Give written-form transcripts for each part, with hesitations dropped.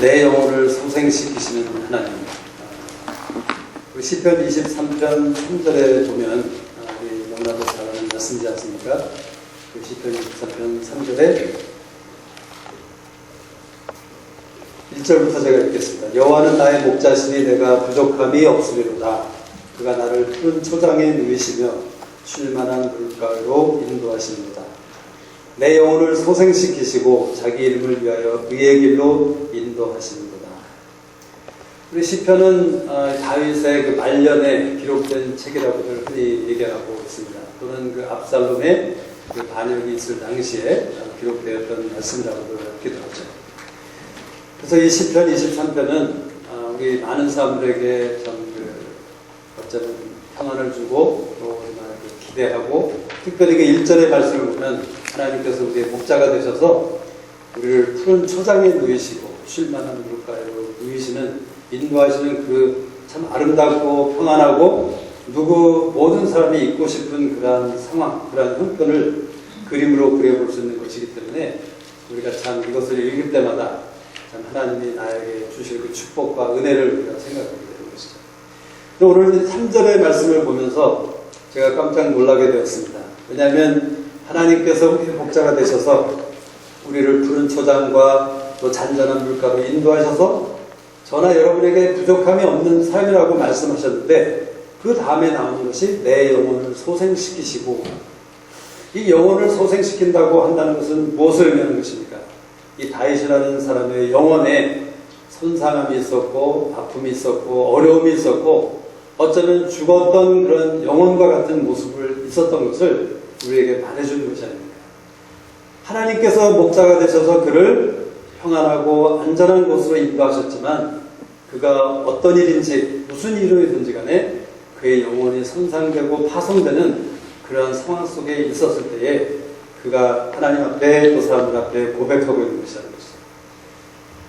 내 영혼을 소생시키시는 하나님. 시편 23편 3절에 보면 우리 너무나도 잘 아는 말씀이지 않습니까? 시편 23편 3절에 1절부터 제가 읽겠습니다. 여호와는 나의 목자시니 내가 부족함이 없으리로다. 그가 나를 푸른 초장에 누이시며 쉴만한 물가로 인도하십니다. 내 영혼을 소생시키시고 자기 이름을 위하여 의의 길로 인도하십니다. 우리 시편은 다윗의 그 말년에 기록된 책이라고들 흔히 얘기하고 있습니다. 또는 그 압살롬의 그 반역이 있을 당시에 기록되었던 말씀이라고도 하기도 하죠. 그래서 이 시편 23편은 우리 많은 사람들에게 참 어쩌면 평안을 주고 또 기대하고, 특별히 그 1절의 말씀을 보면 하나님께서 우리의 목자가 되셔서 우리를 푸른 초장에 누이시고 쉴만한 물가로 누이시는, 인도하시는 그 참 아름답고 평안하고 모든 사람이 있고 싶은 그러한 상황, 그러한 형편을 그림으로 그려볼 수 있는 것이기 때문에 우리가 참 이것을 읽을 때마다 참 하나님이 나에게 주실 그 축복과 은혜를 우리가 생각하게 되는 것이죠. 또 오늘 3절의 말씀을 보면서 제가 깜짝 놀라게 되었습니다. 왜냐하면 하나님께서 우리의 목자가 되셔서 우리를 푸른 초장과 또 잔잔한 물가로 인도하셔서 저나 여러분에게 부족함이 없는 삶이라고 말씀하셨는데, 그 다음에 나오는 것이 내 영혼을 소생시키시고, 이 영혼을 소생시킨다고 한다는 것은 무엇을 의미하는 것입니까? 이 다윗이라는 사람의 영혼에 손상함이 있었고 아픔이 있었고 어려움이 있었고 어쩌면 죽었던 그런 영혼과 같은 모습을 있었던 것을 우리에게 말해주는 것이 아닙니까? 하나님께서 목자가 되셔서 그를 평안하고 안전한 곳으로 인도하셨지만, 그가 어떤 일인지 무슨 일이든지 간에 그의 영혼이 손상되고 파손되는 그러한 상황 속에 있었을 때에 그가 하나님 앞에 또 사람들 앞에 고백하고 있는 것이라는 것이죠.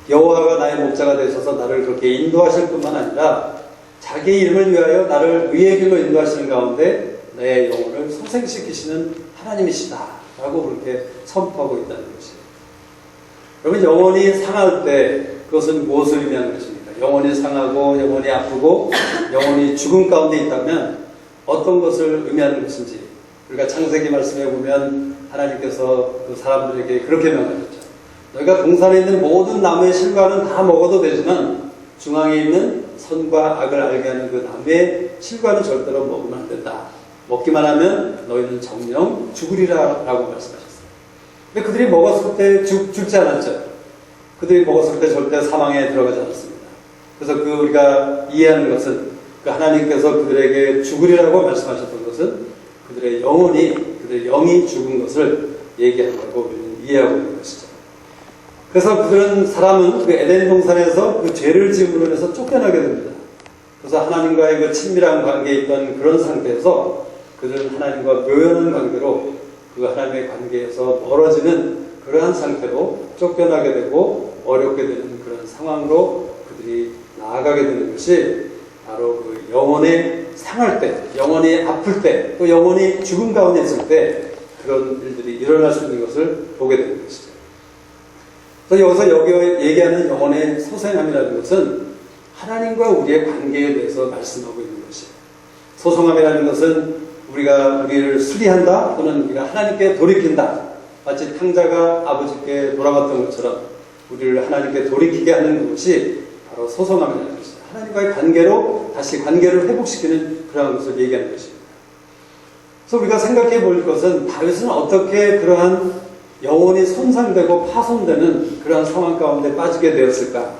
여호와가 나의 목자가 되셔서 나를 그렇게 인도하실 뿐만 아니라 자기 이름을 위하여 나를 의의 길로 인도하시는 가운데 내 영혼을 소생시키시는 하나님이시다 라고 그렇게 선포하고 있다는 것이에요. 여러분, 영혼이 상할 때 그것은 무엇을 의미하는 것입니까? 영혼이 상하고 영혼이 아프고 영혼이 죽음 가운데 있다면 어떤 것을 의미하는 것인지 우리가 창세기 말씀에 보면 하나님께서 그 사람들에게 그렇게 명하셨죠. 너희가 동산에 있는 모든 나무의 실과는 다 먹어도 되지만 중앙에 있는 선과 악을 알게 하는 그 나무의 실과는 절대로 먹으면 안 된다. 먹기만 하면 너희는 정령 죽으리라 라고 말씀하셨어요. 근데 그들이 먹었을 때 죽지 않았죠. 그들이 먹었을 때 절대 사망에 들어가지 않았습니다. 그래서 우리가 이해하는 것은 그 하나님께서 그들에게 죽으리라고 말씀하셨던 것은 그들의 영혼이, 그들의 영이 죽은 것을 얘기하는 거고 우리는 이해하고 있는 것이죠. 그래서 사람은 그 에덴 동산에서 그 죄를 지음으로 인해서 쫓겨나게 됩니다. 그래서 하나님과의 그 친밀한 관계에 있던 그런 상태에서 그들은 하나님과 묘연한 관계로 그 하나님의 관계에서 멀어지는 그러한 상태로 쫓겨나게 되고 어렵게 되는 그런 상황으로 그들이 나아가게 되는 것이 바로 그 영혼이 상할 때, 영혼이 아플 때, 또 영혼이 죽음 가운데 있을 때 그런 일들이 일어날 수 있는 것을 보게 되는 것이죠. 그래서 여기서 여기 얘기하는 영혼의 소생함이라는 것은 하나님과 우리의 관계에 대해서 말씀하고 있는 것이에요. 소성함이라는 것은 우리가 우리를 수리한다 또는 우리가 하나님께 돌이킨다. 마치 탕자가 아버지께 돌아갔던 것처럼 우리를 하나님께 돌이키게 하는 것이 바로 소성함이라는 것이죠. 하나님과의 관계로 다시 관계를 회복시키는 그러한 것을 얘기하는 것입니다. 그래서 우리가 생각해 볼 것은 다윗은 어떻게 그러한 영혼이 손상되고 파손되는 그러한 상황 가운데 빠지게 되었을까?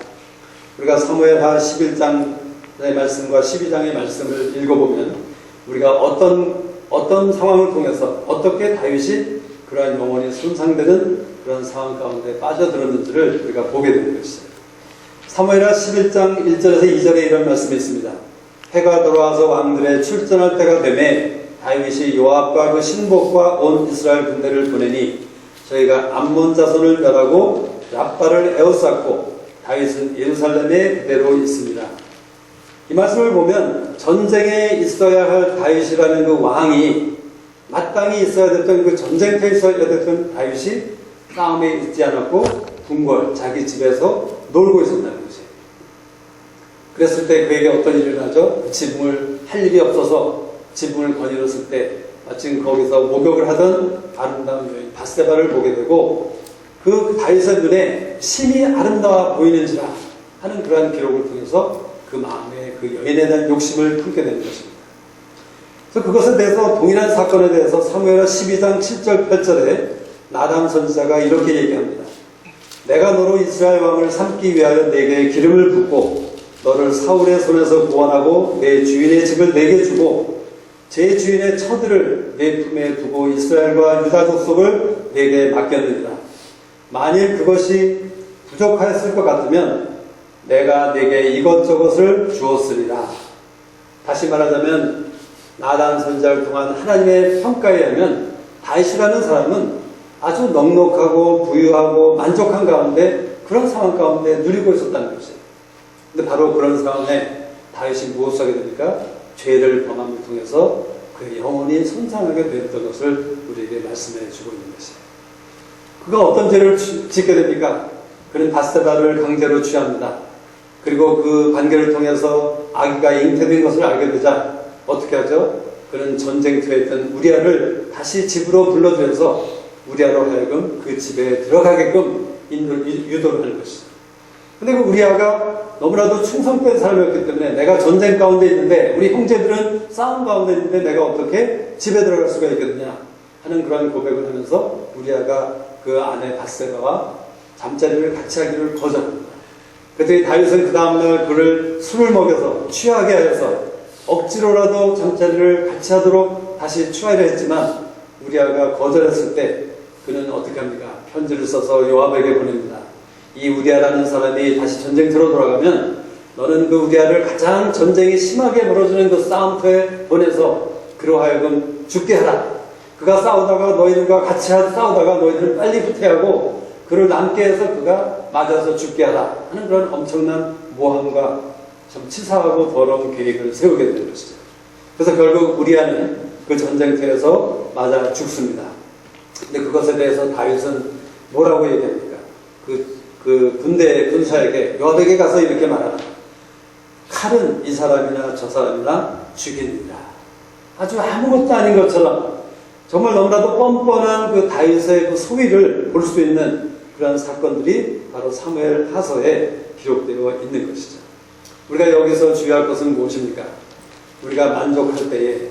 우리가 사무엘하 11장의 말씀과 12장의 말씀을 읽어보면 우리가 어떤 상황을 통해서 어떻게 다윗이 그러한 영혼이 손상되는 그런 상황 가운데 빠져들었는지를 우리가 보게 되는 것이죠. 사무엘하 11장 1절에서 2절에 이런 말씀이 있습니다. 해가 돌아와서 왕들의 출전할 때가 되매 다윗이 요압과 그 신복과 온 이스라엘 군대를 보내니 저희가 암몬 자손을 멸하고 랍바를 에워쌌고 다윗은 예루살렘에 그대로 있습니다. 이 말씀을 보면 전쟁에 있어야 할 다윗이라는 그 왕이 마땅히 있어야 됐던 그 전쟁터에 있어야 됐던 다윗이 싸움에 있지 않았고 궁궐 자기 집에서 놀고 있었다는 거지. 그랬을 때 그에게 어떤 일이 일어나죠? 지붕을 할 일이 없어서 지붕을 거닐었을 때 마침 거기서 목욕을 하던 아름다운 여인 바세바를 보게 되고 그 다윗의 눈에 심히 아름다워 보이는지라 하는 그러한 기록을 통해서 그 마음에 그 여인에 대한 욕심을 품게 되는 것입니다. 그래서 그것에 대해서 동일한 사건에 대해서 사무엘하 12장 7절 8절에 나단 선지자가 이렇게 얘기합니다. 내가 너로 이스라엘 왕을 삼기 위하여 내게 기름을 붓고 너를 사울의 손에서 구원하고 내 주인의 집을 내게 주고 제 주인의 처들을 내 품에 두고 이스라엘과 유다 족속을 내게 맡겼느니라. 만일 그것이 부족하였을 것 같으면 내가 내게 이것저것을 주었으리라. 다시 말하자면 나단 선지자를 통한 하나님의 평가에 의하면 다윗이라는 사람은 아주 넉넉하고 부유하고 만족한 가운데 그런 상황 가운데 누리고 있었다는 것이에요. 근데 바로 그런 상황에 다윗이 무엇을 하게 됩니까? 죄를 범함을 통해서 그의 영혼이 손상하게 되었던 것을 우리에게 말씀해 주고 있는 것이에요. 그가 어떤 죄를 짓게 됩니까? 그는 바세바를 강제로 취합니다. 그리고 그 관계를 통해서 아기가 잉태된 것을 알게 되자 어떻게 하죠? 그는 전쟁터에 있던 우리아를 다시 집으로 불러들여서 우리아로 하여금 그 집에 들어가게끔 유도를 하는 것이죠. 근데 그 우리아가 너무나도 충성된 사람이었기 때문에 내가 전쟁 가운데 있는데 우리 형제들은 싸움 가운데 있는데 내가 어떻게 집에 들어갈 수가 있겠느냐 하는 그런 고백을 하면서 우리아가 그 아내 바세바와 잠자리를 같이 하기를 거절합니다. 그랬더니 다윗은 그 다음날 그를 술을 먹여서 취하게 하여서 억지로라도 잠자리를 같이 하도록 다시 취하려 했지만 우리아가 거절했을 때 그는 어떻게 합니까? 편지를 써서 요압에게 보냅니다. 이 우리아라는 사람이 다시 전쟁터로 돌아가면 너는 그 우리아를 가장 전쟁이 심하게 벌어지는 그 싸움터에 보내서 그로 하여금 죽게 하라. 그가 싸우다가 너희들과 같이 싸우다가 너희들을 빨리 후퇴하고 그를 남게 해서 그가 맞아서 죽게 하라 하는 그런 엄청난 모함과 참 치사하고 더러운 계획을 세우게 되는 것이죠. 그래서 결국 우리아는 그 전쟁터에서 맞아 죽습니다. 근데 그것에 대해서 다윗은 뭐라고 얘기합니까? 그 군사에게 요압에게 가서 이렇게 말합니다. 칼은 이 사람이나 저 사람이나 죽이느니라. 아주 아무것도 아닌 것처럼 정말 너무나도 뻔뻔한 그 다윗의 그 소위를 볼 수 있는 그런 사건들이 바로 사무엘 하서에 기록되어 있는 것이죠. 우리가 여기서 주의할 것은 무엇입니까? 우리가 만족할 때에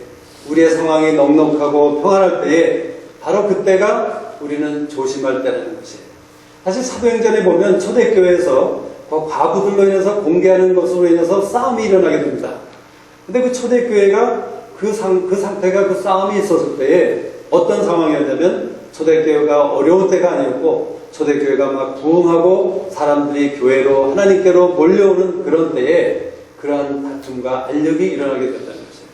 우리의 상황이 넉넉하고 평안할 때에 바로 그때가 우리는 조심할 때라는 것이에요. 사실 사도행전에 보면 초대교회에서 그 과부들로 인해서 공개하는 것으로 인해서 싸움이 일어나게 됩니다. 근데 그 초대교회가 그 상태가 그 싸움이 있었을 때에 어떤 상황이었냐면 초대교회가 어려운 때가 아니었고 초대교회가 막 부흥하고 사람들이 교회로 하나님께로 몰려오는 그런 때에 그러한 다툼과 알력이 일어나게 된다는 것이에요.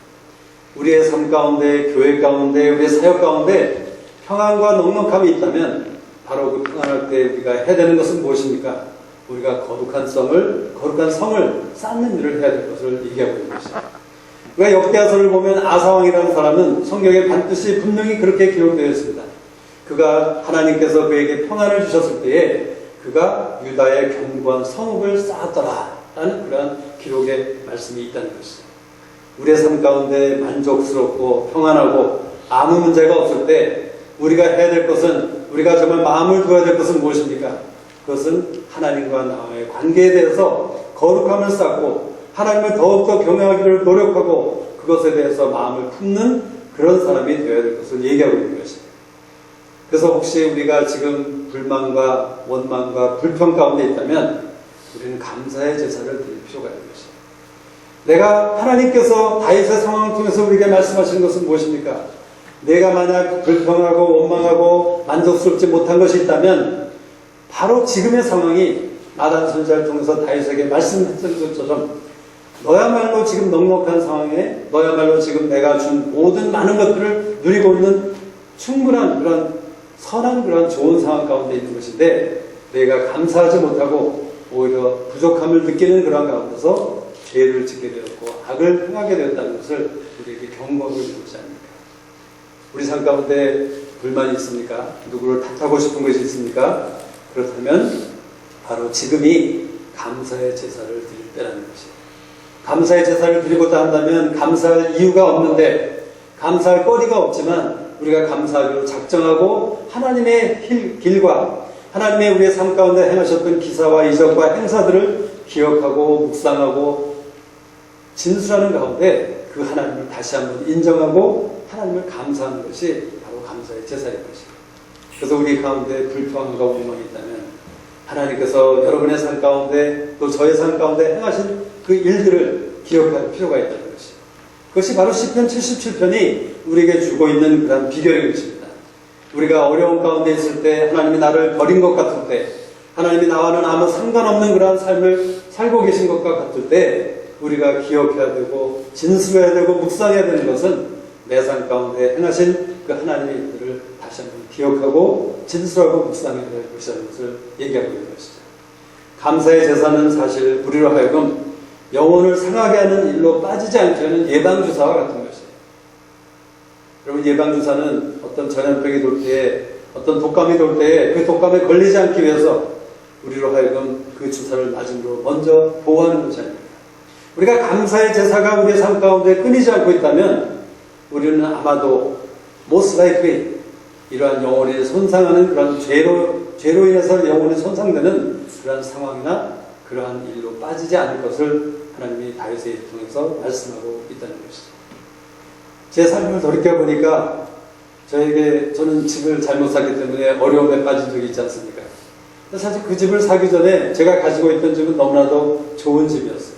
우리의 삶 가운데, 교회 가운데, 우리의 사역 가운데 평안과 넉넉함이 있다면 바로 그 평안할 때 우리가 해야 되는 것은 무엇입니까? 우리가 거룩한 성을 쌓는 일을 해야 될 것을 얘기하고 있는 것입니다. 우리가 역대하서를 보면 아사왕이라는 사람은 성경에 반드시 분명히 그렇게 기록되어 있습니다. 그가 하나님께서 그에게 평안을 주셨을 때에 그가 유다의 견고한 성읍을 쌓았더라 라는 그러한 기록의 말씀이 있다는 것이죠. 우리의 삶 가운데 만족스럽고 평안하고 아무 문제가 없을 때 우리가 해야 될 것은 우리가 정말 마음을 두어야 될 것은 무엇입니까? 그것은 하나님과 나와의 관계에 대해서 거룩함을 쌓고 하나님을 더욱더 경외하기를 노력하고 그것에 대해서 마음을 품는 그런 사람이 되어야 될 것을 얘기하고 있는 것입니다. 그래서 혹시 우리가 지금 불만과 원망과 불평 가운데 있다면 우리는 감사의 제사를 드릴 필요가 있는 것입니다. 내가 하나님께서 다윗의 상황을 통해서 우리에게 말씀하시는 것은 무엇입니까? 내가 만약 불평하고 원망하고 만족스럽지 못한 것이 있다면 바로 지금의 상황이 나단 선지자를 통해서 다윗에게 말씀했던 것처럼 너야말로 지금 넉넉한 상황에 너야말로 지금 내가 준 모든 많은 것들을 누리고 있는 충분한 그런 선한 그런 좋은 상황 가운데 있는 것인데 내가 감사하지 못하고 오히려 부족함을 느끼는 그런 가운데서 죄를 짓게 되었고 악을 행하게 되었다는 것을 우리에게 경고를 주지 않습니까? 우리 삶 가운데 불만이 있습니까? 누구를 탓하고 싶은 것이 있습니까? 그렇다면 바로 지금이 감사의 제사를 드릴 때라는 것이에요. 감사의 제사를 드리고자 한다면 감사할 이유가 없는데, 감사할 거리가 없지만 우리가 감사하기로 작정하고 하나님의 길과 하나님의 우리의 삶 가운데 행하셨던 기사와 이적과 행사들을 기억하고 묵상하고 진술하는 가운데 그 하나님을 다시 한번 인정하고 하나님을 감사하는 것이 바로 감사의 제사인 것입니다. 그래서 우리 가운데 불평과 원망이 있다면 하나님께서 여러분의 삶 가운데 또 저의 삶 가운데 행하신 그 일들을 기억할 필요가 있다는 것이에요. 그것이 바로 시편 77편이 우리에게 주고 있는 그런 비결인 것입니다. 우리가 어려운 가운데 있을 때, 하나님이 나를 버린 것 같을 때, 하나님이 나와는 아무 상관없는 그러한 삶을 살고 계신 것과 같을 때 우리가 기억해야 되고 진술해야 되고 묵상해야 되는 것은 내 삶 가운데 행하신 그 하나님의 일들을 다시 한번 기억하고 진술하고 묵상해야 될 것이라는 것을 얘기하고 있는 것이죠. 감사의 제사는 사실 우리로 하여금 영혼을 상하게 하는 일로 빠지지 않게 하는 예방주사와 같은 것이에요. 여러분, 예방주사는 어떤 전염병이 돌 때에, 어떤 독감이 돌 때에 그 독감에 걸리지 않기 위해서 우리로 하여금 그 주사를 맞음으로 먼저 보호하는 것이 아닙니다. 우리가 감사의 제사가 우리의 삶 가운데 끊이지 않고 있다면 우리는 아마도 most likely 이러한 영혼이 손상하는 그런 죄로 인해서 영혼이 손상되는 그러한 상황이나 그러한 일로 빠지지 않을 것을 하나님이 다윗의 일을 통해서 말씀하고 있다는 것이죠. 제 삶을 돌이켜보니까 저는 집을 잘못 샀기 때문에 어려움에 빠진 적이 있지 않습니까? 사실 그 집을 사기 전에 제가 가지고 있던 집은 너무나도 좋은 집이었어요.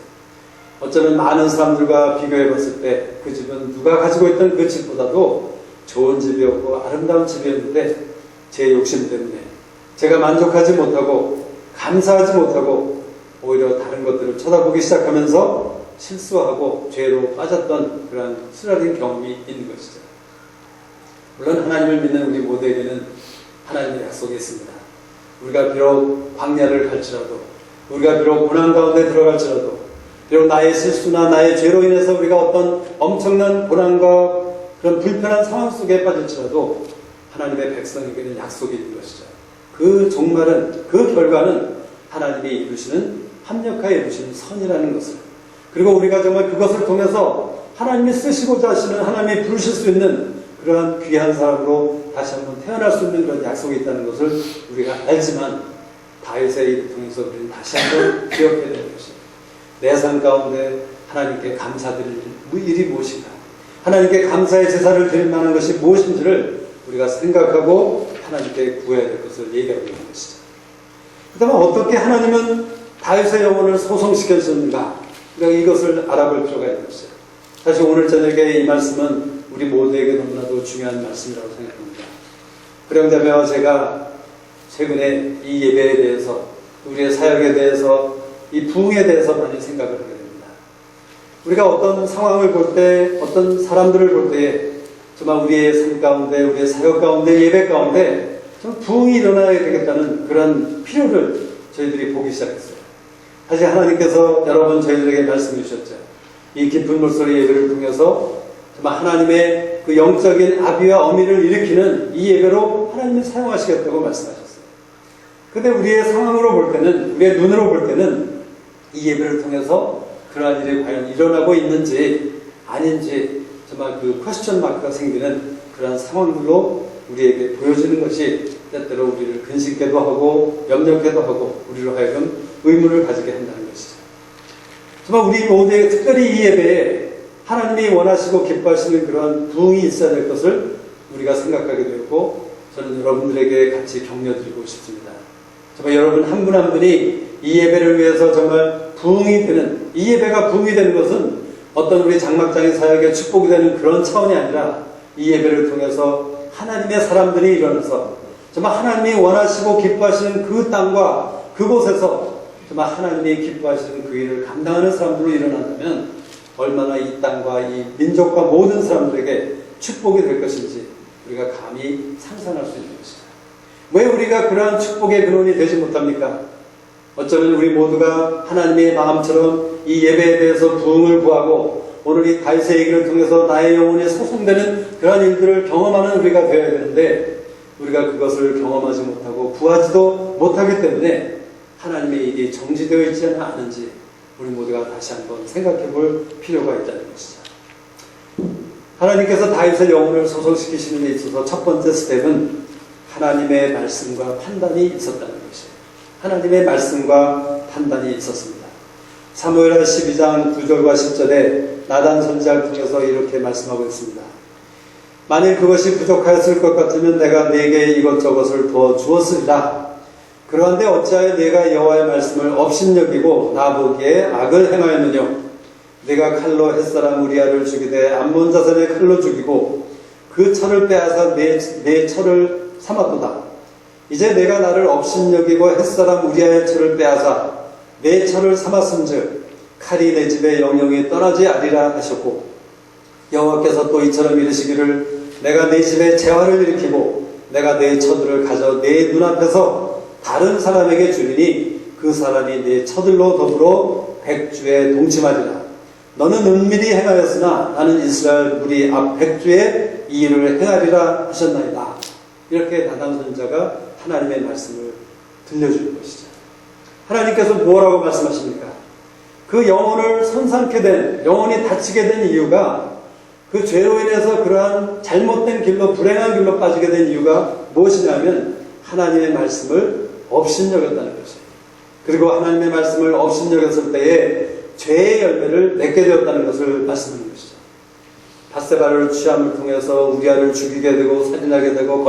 어쩌면 많은 사람들과 비교해 봤을 때 그 집은 누가 가지고 있던 그 집보다도 좋은 집이었고 아름다운 집이었는데 제 욕심 때문에 제가 만족하지 못하고 감사하지 못하고 오히려 다른 것들을 쳐다보기 시작하면서 실수하고 죄로 빠졌던 그런 쓰라린 경험이 있는 것이죠. 물론 하나님을 믿는 우리 모두에게는 하나님의 약속이 있습니다. 우리가 비록 광야를 갈지라도, 우리가 비록 고난 가운데 들어갈지라도, 비록 나의 실수나 나의 죄로 인해서 우리가 어떤 엄청난 고난과 그런 불편한 상황 속에 빠질지라도 하나님의 백성에게는 약속이 있는 것이죠. 그 종말은, 그 결과는 하나님이 이루시는, 합력하여 이루시는 선이라는 것을, 그리고 우리가 정말 그것을 통해서 하나님이 쓰시고자 하시는, 하나님이 부르실 수 있는 그러한 귀한 사람으로 다시 한번 태어날 수 있는 그런 약속이 있다는 것을 우리가 알지만 다윗의 일을 통해서 우리는 다시 한번 기억해야 되는 것입니다. 내 삶 가운데 하나님께 감사드릴 일이 무엇인가, 하나님께 감사의 제사를 드릴 만한 것이 무엇인지를 우리가 생각하고 하나님께 구해야 될 것을 얘기하고 있는 것이죠. 그 다음에 어떻게 하나님은 다윗의 영혼을 소송시켰는가, 우리가 이것을 알아볼 필요가 있는 것이죠. 사실 오늘 저녁에 이 말씀은 우리 모두에게 너무나도 중요한 말씀이라고 생각합니다. 그런다면 제가 최근에 이 예배에 대해서, 우리의 사역에 대해서, 이 부흥에 대해서 많이 생각을 하게 됩니다. 우리가 어떤 상황을 볼 때, 어떤 사람들을 볼 때에 정말 우리의 삶 가운데, 우리의 사역 가운데, 예배 가운데 좀 부흥이 일어나야 되겠다는 그런 필요를 저희들이 보기 시작했어요. 사실 하나님께서 여러 번 저희들에게 말씀해 주셨죠. 이 깊은 물소리 예배를 통해서 정말 하나님의 그 영적인 아비와 어미를 일으키는 이 예배로 하나님이 사용하시겠다고 말씀하셨어요. 근데 우리의 상황으로 볼 때는, 우리의 눈으로 볼 때는 이 예배를 통해서 그러한 일이 과연 일어나고 있는지 아닌지 정말 그 퀘스천 마크가 생기는 그러한 상황들로 우리에게 보여지는 것이 때때로 우리를 근심케도 하고 염려케도 하고 우리로 하여금 의문을 가지게 한다는 것이죠. 정말 우리 모두에게 특별히 이 예배에 하나님이 원하시고 기뻐하시는 그러한 부흥이 있어야 될 것을 우리가 생각하게 되었고, 저는 여러분들에게 같이 격려드리고 싶습니다. 정말 여러분 한 분 한 분이 이 예배를 위해서 정말 부흥이 되는, 이 예배가 부흥이 되는 것은 어떤 우리 장막장의 사역에 축복이 되는 그런 차원이 아니라 이 예배를 통해서 하나님의 사람들이 일어나서 정말 하나님이 원하시고 기뻐하시는 그 땅과 그곳에서 정말 하나님이 기뻐하시는 그 일을 감당하는 사람들로 일어난다면 얼마나 이 땅과 이 민족과 모든 사람들에게 축복이 될 것인지 우리가 감히 상상할 수 있는 것이죠. 왜 우리가 그러한 축복의 근원이 되지 못합니까? 어쩌면 우리 모두가 하나님의 마음처럼 이 예배에 대해서 부흥을 구하고 오늘 이 다윗의 얘기를 통해서 나의 영혼에 소송되는 그러한 일들을 경험하는 우리가 되어야 되는데 우리가 그것을 경험하지 못하고 구하지도 못하기 때문에 하나님의 일이 정지되어 있지는 않은지 우리 모두가 다시 한번 생각해 볼 필요가 있다는 것이죠. 하나님께서 다윗의 영혼을 소송시키시는 데 있어서 첫 번째 스텝은 하나님의 말씀과 판단이 있었다는 것이에요. 하나님의 말씀과 판단이 있었습니다. 사무엘하 12장 9절과 10절에 나단 선지자를 통해서 이렇게 말씀하고 있습니다. 만일 그것이 부족하였을 것 같으면 내가 네게 이것저것을 더 주었으리라. 그런데 어찌하여 네가 여호와의 말씀을 업신여기고 나보기에 악을 행하였느냐. 네가 칼로 햇사람 우리아를 죽이되 암몬 자손의 칼로 죽이고 그 철을 빼앗아 내 철을 삼았도다. 이제 내가 나를 업신여기고 햇사람 우리아의 철을 빼앗아 내 철을 삼았은즉 칼이 내 집에 영영이 떠나지 아니라 하셨고 여호와께서 또 이처럼 이르시기를 내가 내 집에 재화를 일으키고 내가 내 처들을 가져 내 눈앞에서 다른 사람에게 주리니 그 사람이 내 처들로 더불어 백주에 동침하리라. 너는 은밀히 행하였으나 나는 이스라엘 무리 앞 백주에 이 일을 행하리라 하셨나이다. 이렇게 나단 선지자가 하나님의 말씀을 들려주는 것이죠. 하나님께서 뭐라고 말씀하십니까? 그 영혼을 손상케 된, 영혼이 다치게 된 이유가 그 죄로 인해서 그러한 잘못된 길로, 불행한 길로 빠지게 된 이유가 무엇이냐면 하나님의 말씀을 업신여겼다는 것이에요. 그리고 하나님의 말씀을 업신여겼을 때에 죄의 열매를 맺게 되었다는 것을 말씀하는 것이죠. 밧세바를 취함을 통해서 우리아를 죽이게 되고 살인하게 되고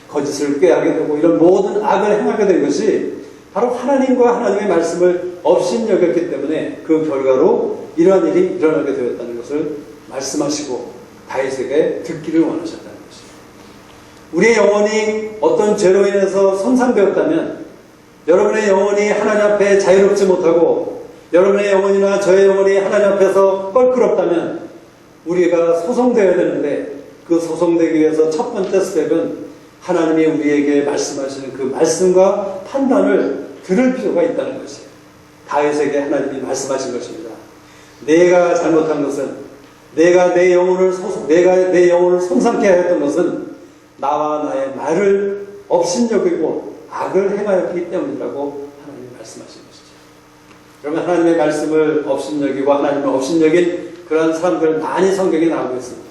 거짓을 꾀하게 되고 이런 모든 악을 행하게 된 것이 바로 하나님과 하나님의 말씀을 업신여겼기 때문에 그 결과로 이러한 일이 일어나게 되었다는 것을 말씀하시고 다윗에게 듣기를 원하셨다는 것입니다. 우리의 영혼이 어떤 죄로 인해서 손상되었다면 여러분의 영혼이 하나님 앞에 자유롭지 못하고 여러분의 영혼이나 저의 영혼이 하나님 앞에서 껄끄럽다면 우리가 소송되어야 되는데 그 소송되기 위해서 첫 번째 스텝은 하나님이 우리에게 말씀하시는 그 말씀과 판단을 들을 필요가 있다는 것이에요. 다윗에게 하나님이 말씀하신 것입니다. 내가 잘못한 것은 내가 내 영혼을 손상케 하였던 것은 나와 나의 말을 업신여기고 악을 행하였기 때문이라고 하나님이 말씀하신 것이죠. 그러면 하나님의 말씀을 업신여기고 하나님을 업신여긴 그런 사람들 많이 성경에 나오고 있습니다.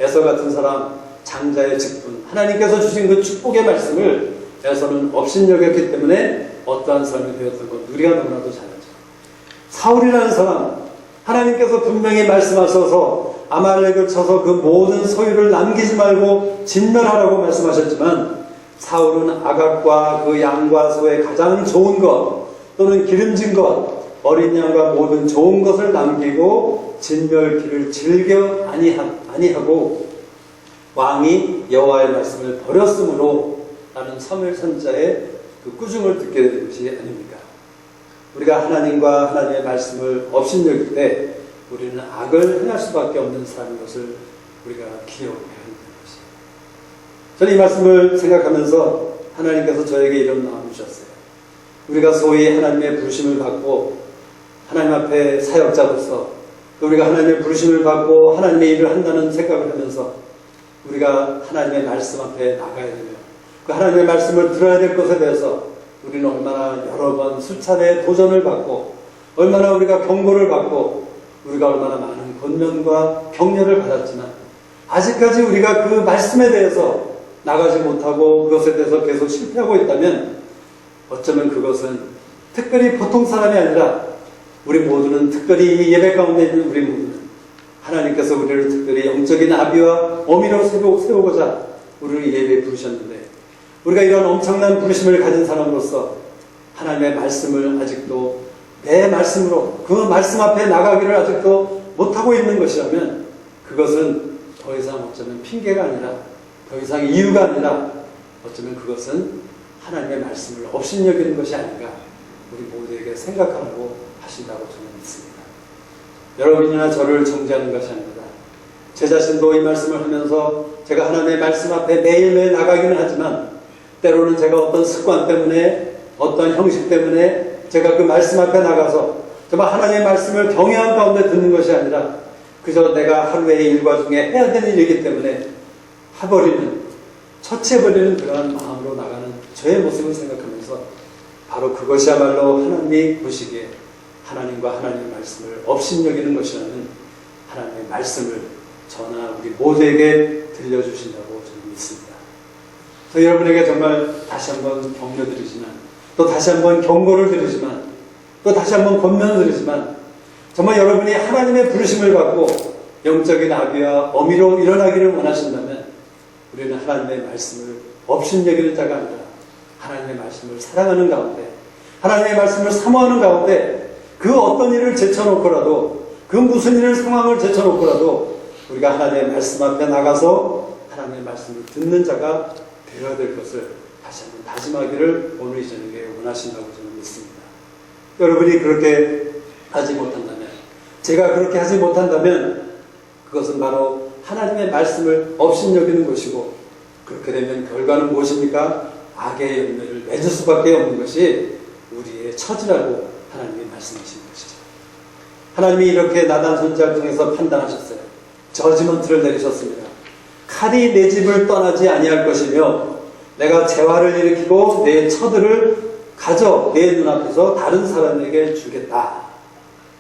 에서 같은 사람, 장자의 직분, 하나님께서 주신 그 축복의 말씀을 에서는 업신여겼기 때문에 어떠한 사람이 되었던 것 우리가 너무나도 잘 알죠. 사울이라는 사람, 하나님께서 분명히 말씀하셔서 아말렉을 쳐서 그 모든 소유를 남기지 말고 진멸하라고 말씀하셨지만 사울은 아각과 그 양과 소의 가장 좋은 것 또는 기름진 것 어린 양과 모든 좋은 것을 남기고 진멸기를 즐겨 아니하고 왕이 여호와의 말씀을 버렸으므로 라는 사무엘 선지자의 그 꾸중을 듣게 되는 것이 아닙니까? 우리가 하나님과 하나님의 말씀을 업신여길 때 우리는 악을 행할 수밖에 없는 사람인 것을 우리가 기억해야 한다는 것이에요. 저는 이 말씀을 생각하면서 하나님께서 저에게 이런 마음을 주셨어요. 우리가 소위 하나님의 부르심을 받고 하나님 앞에 사역자로서 또 우리가 하나님의 부르심을 받고 하나님의 일을 한다는 생각을 하면서 우리가 하나님의 말씀 앞에 나가야 되며 그 하나님의 말씀을 들어야 될 것에 대해서 우리는 얼마나 여러 번 수차례 도전을 받고 얼마나 우리가 경고를 받고 우리가 얼마나 많은 권면과 격려를 받았지만 아직까지 우리가 그 말씀에 대해서 나가지 못하고 그것에 대해서 계속 실패하고 있다면 어쩌면 그것은 특별히 보통 사람이 아니라 우리 모두는 특별히 이 예배 가운데 있는 우리 모두는 하나님께서 우리를 특별히 영적인 아비와 어미로 세우고자 우리를 예배에 부르셨는데 우리가 이런 엄청난 부르심을 가진 사람으로서 하나님의 말씀을 아직도 내 말씀으로 그 말씀 앞에 나가기를 아직도 못하고 있는 것이라면 그것은 더 이상 어쩌면 핑계가 아니라 더 이상 이유가 아니라 어쩌면 그것은 하나님의 말씀을 업신여기는 것이 아닌가 우리 모두에게 생각하라고 하신다고 저는 믿습니다. 여러분이나 저를 정죄하는 것이 아닙니다. 제 자신도 이 말씀을 하면서 제가 하나님의 말씀 앞에 매일매일 나가기는 하지만 때로는 제가 어떤 습관 때문에 어떤 형식 때문에 제가 그 말씀 앞에 나가서 정말 하나님의 말씀을 경외한 가운데 듣는 것이 아니라 그저 내가 하루의 일과 중에 해야 되는 일이기 때문에 처치해버리는 그러한 마음으로 나가는 저의 모습을 생각하면서 바로 그것이야말로 하나님이 보시기에 하나님과 하나님의 말씀을 업신여기는 것이라는 하나님의 말씀을 저나 우리 모두에게 들려주신다고 저는 믿습니다. 그래서 여러분에게 정말 다시 한번 격려드리지만, 또 다시 한번 경고를 드리지만, 또 다시 한번 권면을 드리지만, 정말 여러분이 하나님의 부르심을 받고 영적인 아비와 어미로 일어나기를 원하신다면 우리는 하나님의 말씀을 업신여기는 자가 아니라 하나님의 말씀을 사랑하는 가운데, 하나님의 말씀을 사모하는 가운데 그 어떤 일을 제쳐놓고라도, 그 무슨 일을 상황을 제쳐놓고라도 우리가 하나님의 말씀 앞에 나가서 하나님의 말씀을 듣는 자가 되어야 될 것을 다시 한번 다짐하기를 오늘 이 저녁에 원하신다고 저는 믿습니다. 여러분이 그렇게 하지 못한다면, 제가 그렇게 하지 못한다면 그것은 바로 하나님의 말씀을 업신여기는 것이고, 그렇게 되면 결과는 무엇입니까? 악의 열매를 맺을 수밖에 없는 것이 우리의 처지라고 하나님이 말씀하신 것이죠. 하나님이 이렇게 나단 선지자를 통해서 판단하셨어요. 저지먼트를 내리셨습니다. 칼이 내 집을 떠나지 아니할 것이며 내가 재화를 일으키고 내 처들을 가져 내 눈앞에서 다른 사람에게 주겠다.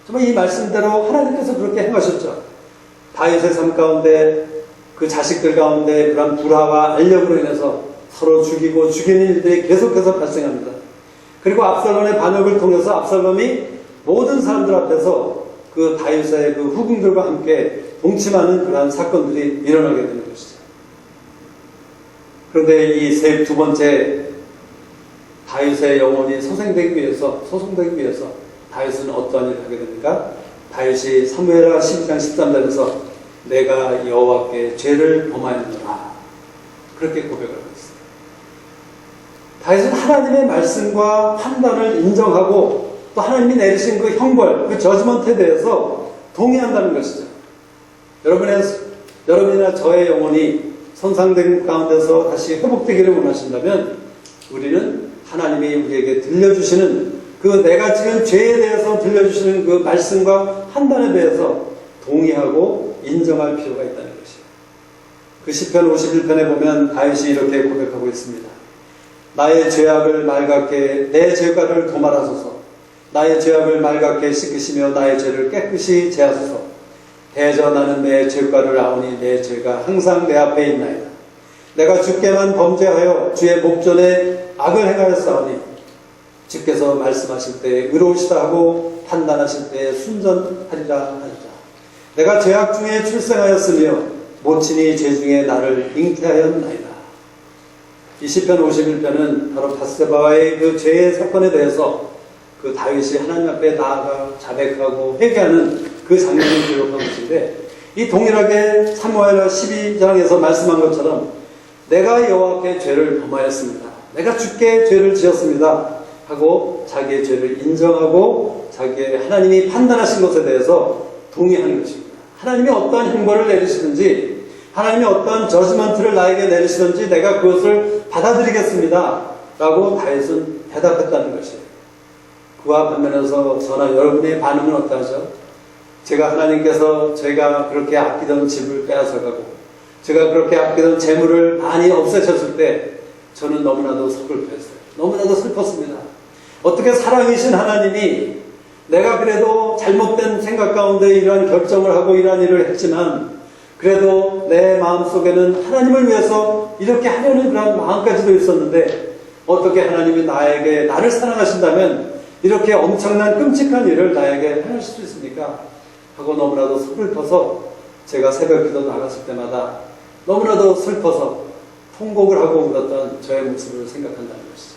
정말 이 말씀대로 하나님께서 그렇게 행하셨죠. 다윗의 삶 가운데 그 자식들 가운데 그런 불화와 알력으로 인해서 서로 죽이고 죽이는 일들이 계속해서 발생합니다. 그리고 압살롬의 반역을 통해서 압살롬이 모든 사람들 앞에서 그 다윗의 그 후궁들과 함께 동침하는 그러한 사건들이 일어나게 되는 것이죠. 그런데 이 두 번째 다윗의 영혼이 소생되기 위해서 다윗은 어떠한 일을 하게 됩니까? 다윗이 사무엘하 12장 13절에서 내가 여호와께 죄를 범하였노라 그렇게 고백을 하고 있습니다. 다윗은 하나님의 말씀과 판단을 인정하고 또 하나님이 내리신 그 형벌, 그 저지먼트에 대해서 동의한다는 것이죠. 여러분이나 저의 영혼이 손상된 가운데서 다시 회복되기를 원하신다면 우리는 하나님이 우리에게 들려주시는 그 내가 지은 죄에 대해서 들려주시는 그 말씀과 판단에 대해서 동의하고 인정할 필요가 있다는 것이에요. 그 시편 51편에 보면 다윗이 이렇게 고백하고 있습니다. 나의 죄악을 맑게 내 죄가를 도말하소서. 나의 죄악을 맑게 씻으시며 나의 죄를 깨끗이 제하소서. 대저 나는 내 죄가를 아오니 내 죄가 항상 내 앞에 있나이다. 내가 주께만 범죄하여 주의 목전에 악을 행하였사오니 주께서 말씀하실 때 의로우시다 하고 판단하실 때 순전하리라 하리라. 내가 죄악 중에 출생하였으며 모친이 죄 중에 나를 잉태하였나이다. 이 시편 51편은 바로 밧세바와의 그 죄의 사건에 대해서 그 다윗이 하나님 앞에 나아가 자백하고 회개하는 그 장면을 기록한 것인데, 이 동일하게 사무엘하 12장에서 말씀한 것처럼 내가 여호와께 죄를 범하였습니다. 내가 주께 죄를 지었습니다. 하고 자기의 죄를 인정하고 자기의 하나님이 판단하신 것에 대해서 동의하는 것입니다. 하나님이 어떠한 형벌을 내리시든지 하나님이 어떠한 저지먼트를 나에게 내리시든지 내가 그것을 받아들이겠습니다. 라고 다윗은 대답했다는 것이에요. 그와 반면에서 저나 여러분의 반응은 어떠하죠? 하나님께서 제가 그렇게 아끼던 집을 빼앗아가고 제가 그렇게 아끼던 재물을 많이 없애셨을 때 저는 너무나도 서글퍼했어요. 너무나도 슬펐습니다. 어떻게 사랑이신 하나님이 내가 그래도 잘못된 생각 가운데 이러한 결정을 하고 이러한 일을 했지만 그래도 내 마음속에는 하나님을 위해서 이렇게 하려는 그런 마음까지도 있었는데 어떻게 하나님이 나를 사랑하신다면 이렇게 엄청난 끔찍한 일을 나에게 하실 수 있습니까? 하고 너무나도 슬퍼서 제가 새벽 기도 나갔을 때마다 너무나도 슬퍼서 통곡을 하고 울었던 저의 모습을 생각한다는 것이죠.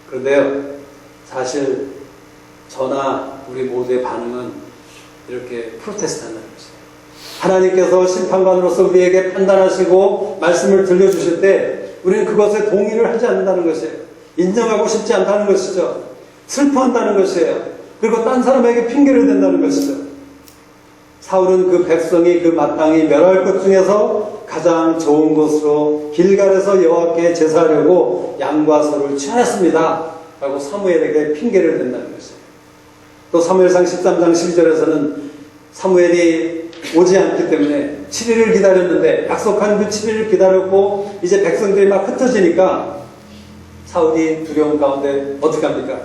그런데요, 사실 저나 우리 모두의 반응은 이렇게 프로테스트한다는 것이에요. 하나님께서 심판관으로서 우리에게 판단하시고 말씀을 들려주실 때 우리는 그것에 동의를 하지 않는다는 것이에요. 인정하고 싶지 않다는 것이죠. 슬퍼한다는 것이에요. 그리고 딴 사람에게 핑계를 댄다는 것이죠. 사울은 그 백성이 그 마땅히 멸할 것 중에서 가장 좋은 곳으로 길갈에서 여호와께 제사하려고 양과 소를 취하였습니다. 라고 사무엘에게 핑계를 댄다는 것이에요. 또 사무엘상 13장 12절에서는 사무엘이 오지 않기 때문에 7일을 기다렸는데 약속한 그 7일을 기다렸고 이제 백성들이 막 흩어지니까 사울이 두려운 가운데 어떻게 합니까?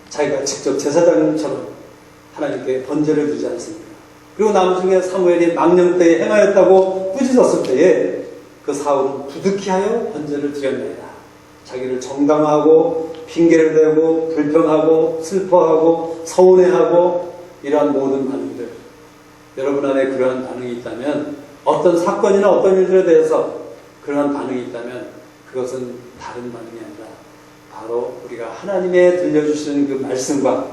자기가 직접 제사장처럼 하나님께 번제를 드리지 않습니까? 그리고 나중에 사무엘이 망령때에 행하였다고 꾸짖었을 때에 그 사울은 부득이하여 번제를 드렸나이다. 자기를 정당화하고 핑계를 대고 불평하고 슬퍼하고 서운해하고 이러한 모든 반응들, 여러분 안에 그러한 반응이 있다면, 어떤 사건이나 어떤 일들에 대해서 그러한 반응이 있다면 그것은 다른 반응이 아니라 바로 우리가 하나님의 들려주시는 그 말씀과